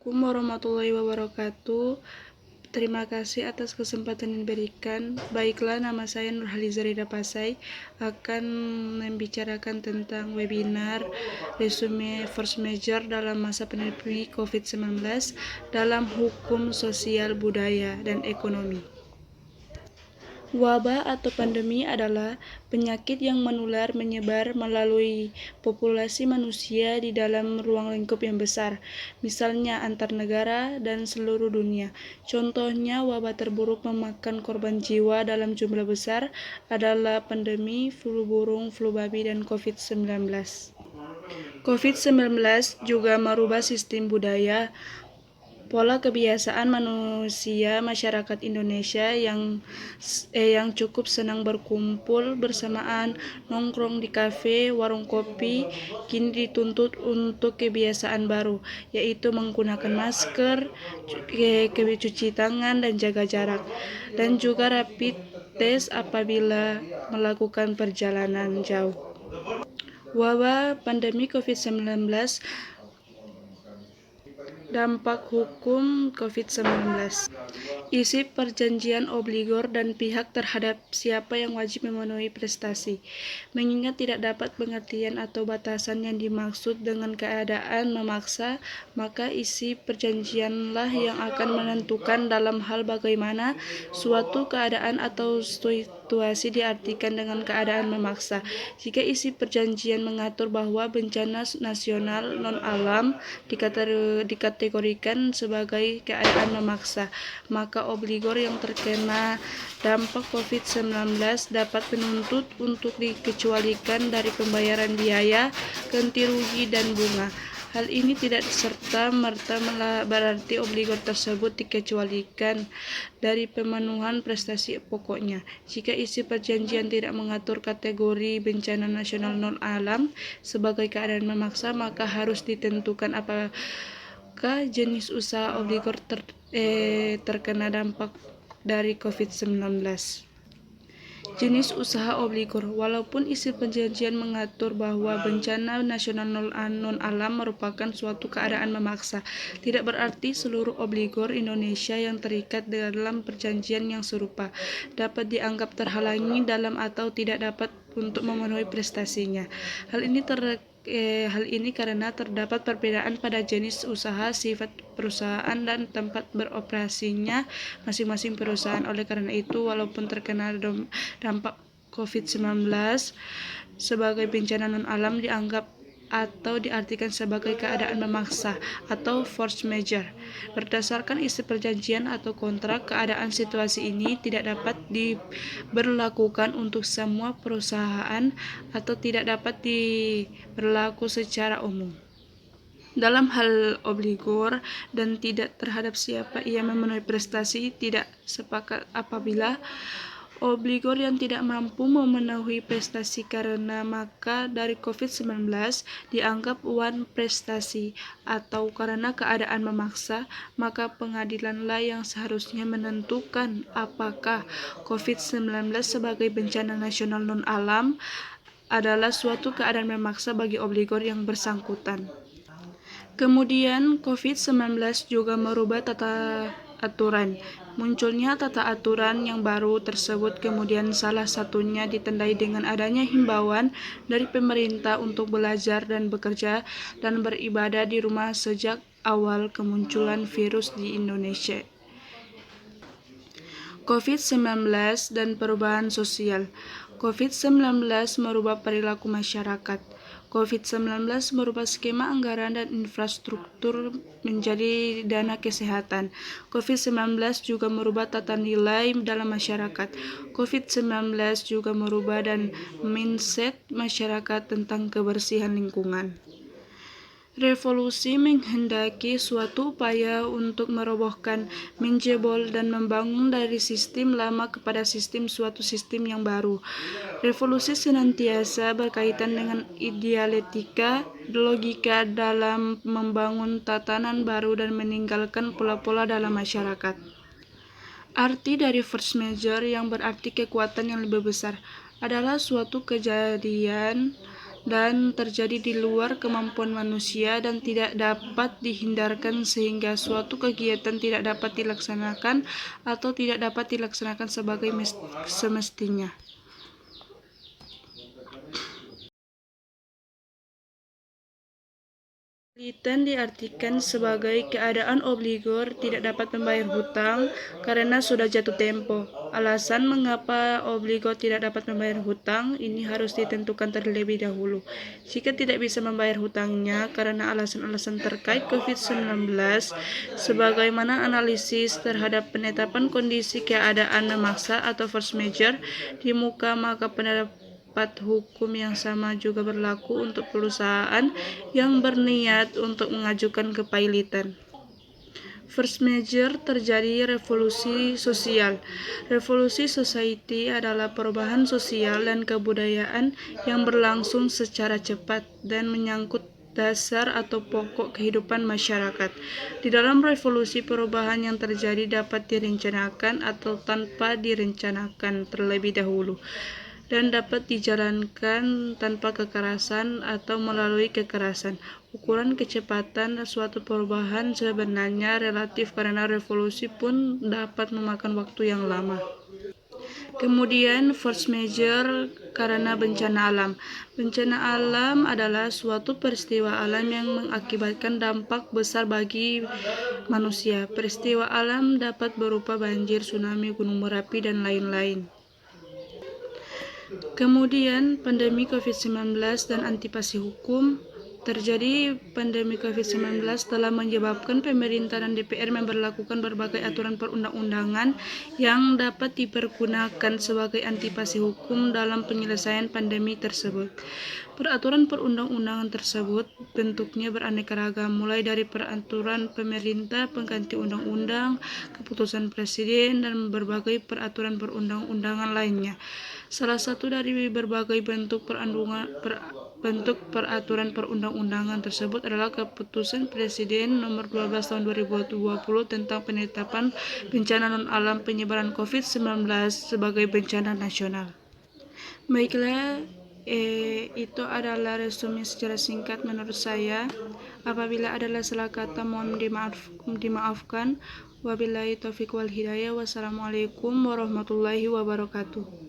Assalamualaikum warahmatullahi wabarakatuh. Terima kasih atas kesempatan yang diberikan. Baiklah, nama saya Nurhaliza Rida Pasai akan membicarakan tentang webinar resume force major dalam masa pandemi COVID-19 dalam hukum sosial, budaya, dan ekonomi. Wabah atau pandemi adalah penyakit yang menular menyebar melalui populasi manusia di dalam ruang lingkup yang besar, misalnya antar negara dan seluruh dunia. Contohnya, wabah terburuk memakan korban jiwa dalam jumlah besar adalah pandemi flu burung, flu babi, dan COVID-19. COVID-19 juga merubah sistem budaya, pola kebiasaan manusia masyarakat Indonesia yang cukup senang berkumpul bersamaan, nongkrong di kafe, warung kopi, kini dituntut untuk kebiasaan baru, yaitu menggunakan masker, cuci tangan, dan jaga jarak, dan juga rapid test apabila melakukan perjalanan jauh. Wabah pandemi COVID-19. Dampak hukum COVID-19. Isi perjanjian obligor dan pihak terhadap siapa yang wajib memenuhi prestasi. Mengingat tidak dapat pengertian atau batasan yang dimaksud dengan keadaan memaksa, maka isi perjanjianlah yang akan menentukan dalam hal bagaimana suatu keadaan atau situasi diartikan dengan keadaan memaksa. Jika isi perjanjian mengatur bahwa bencana nasional non-alam dikategorikan sebagai keadaan memaksa, maka obligor yang terkena dampak COVID-19 dapat menuntut untuk dikecualikan dari pembayaran biaya, ganti rugi, dan bunga. Hal ini tidak serta-merta berarti obligor tersebut dikecualikan dari pemenuhan prestasi pokoknya. Jika isi perjanjian tidak mengatur kategori bencana nasional non-alam sebagai keadaan memaksa, maka harus ditentukan apakah jenis usaha obligor terkena dampak dari COVID-19. Jenis usaha obligor. Walaupun isi perjanjian mengatur bahwa bencana nasional non-alam merupakan suatu keadaan memaksa, tidak berarti seluruh obligor Indonesia yang terikat dalam perjanjian yang serupa dapat dianggap terhalangi dalam atau tidak dapat untuk memenuhi prestasinya. Hal ini karena terdapat perbedaan pada jenis usaha, sifat perusahaan, dan tempat beroperasinya masing-masing perusahaan. Oleh karena itu, walaupun terkena dampak COVID-19 sebagai bencana non-alam dianggap atau diartikan sebagai keadaan memaksa atau force major. Berdasarkan isi perjanjian atau kontrak, keadaan situasi ini tidak dapat diberlakukan untuk semua perusahaan atau tidak dapat diberlaku secara umum. Dalam hal obligor dan tidak terhadap siapa ia memenuhi prestasi, tidak sepakat apabila obligor yang tidak mampu memenuhi prestasi karena maka dari COVID-19 dianggap wan prestasi atau karena keadaan memaksa, maka pengadilanlah yang seharusnya menentukan apakah COVID-19 sebagai bencana nasional non-alam adalah suatu keadaan memaksa bagi obligor yang bersangkutan. Kemudian, COVID-19 juga merubah tata aturan. Munculnya tata aturan yang baru tersebut kemudian salah satunya ditandai dengan adanya himbauan dari pemerintah untuk belajar dan bekerja dan beribadah di rumah sejak awal kemunculan virus di Indonesia. COVID-19 dan perubahan sosial. COVID-19 merubah perilaku masyarakat. COVID-19 merubah skema anggaran dan infrastruktur menjadi dana kesehatan. COVID-19 juga merubah tata nilai dalam masyarakat. COVID-19 juga merubah dan mindset masyarakat tentang kebersihan lingkungan. Revolusi menghendaki suatu upaya untuk merobohkan, menjebol, dan membangun dari sistem lama kepada suatu sistem yang baru. Revolusi senantiasa berkaitan dengan dialektika, logika dalam membangun tatanan baru dan meninggalkan pola-pola dalam masyarakat. Arti dari force major yang berarti kekuatan yang lebih besar adalah suatu kejadian dan terjadi di luar kemampuan manusia dan tidak dapat dihindarkan sehingga suatu kegiatan tidak dapat dilaksanakan atau tidak dapat dilaksanakan sebagai semestinya. Litan diartikan sebagai keadaan obligor tidak dapat membayar hutang karena sudah jatuh tempo. Alasan mengapa obligor tidak dapat membayar hutang ini harus ditentukan terlebih dahulu. Jika tidak bisa membayar hutangnya karena alasan-alasan terkait COVID-19, sebagaimana analisis terhadap penetapan kondisi keadaan memaksa atau force majeure di muka, maka pendapat hukum yang sama juga berlaku untuk perusahaan yang berniat untuk mengajukan kepailitan. First major terjadi revolusi sosial. Revolusi society adalah perubahan sosial dan kebudayaan yang berlangsung secara cepat dan menyangkut dasar atau pokok kehidupan masyarakat. Di dalam revolusi, perubahan yang terjadi dapat direncanakan atau tanpa direncanakan terlebih dahulu, dan dapat dijalankan tanpa kekerasan atau melalui kekerasan. Ukuran kecepatan suatu perubahan sebenarnya relatif karena revolusi pun dapat memakan waktu yang lama. Kemudian force majeure karena bencana alam. Bencana alam adalah suatu peristiwa alam yang mengakibatkan dampak besar bagi manusia. Peristiwa alam dapat berupa banjir, tsunami, gunung berapi, dan lain-lain. Kemudian pandemi COVID-19 dan antisipasi hukum. Terjadi pandemi COVID-19 telah menyebabkan pemerintah dan DPR memberlakukan berbagai aturan perundang-undangan yang dapat dipergunakan sebagai antisipasi hukum dalam penyelesaian pandemi tersebut. Peraturan perundang-undangan tersebut bentuknya beraneka ragam, mulai dari peraturan pemerintah, pengganti undang-undang, keputusan presiden, dan berbagai peraturan perundang-undangan lainnya. Salah satu dari berbagai bentuk peraturan perundang-undangan tersebut adalah Keputusan Presiden Nomor 12 Tahun 2020 tentang penetapan bencana non-alam penyebaran COVID-19 sebagai bencana nasional. Baiklah, itu adalah resume secara singkat menurut saya. Apabila ada salah kata mohon dimaafkan. Wabillahi taufiq wal hidayah. Wassalamualaikum warahmatullahi wabarakatuh.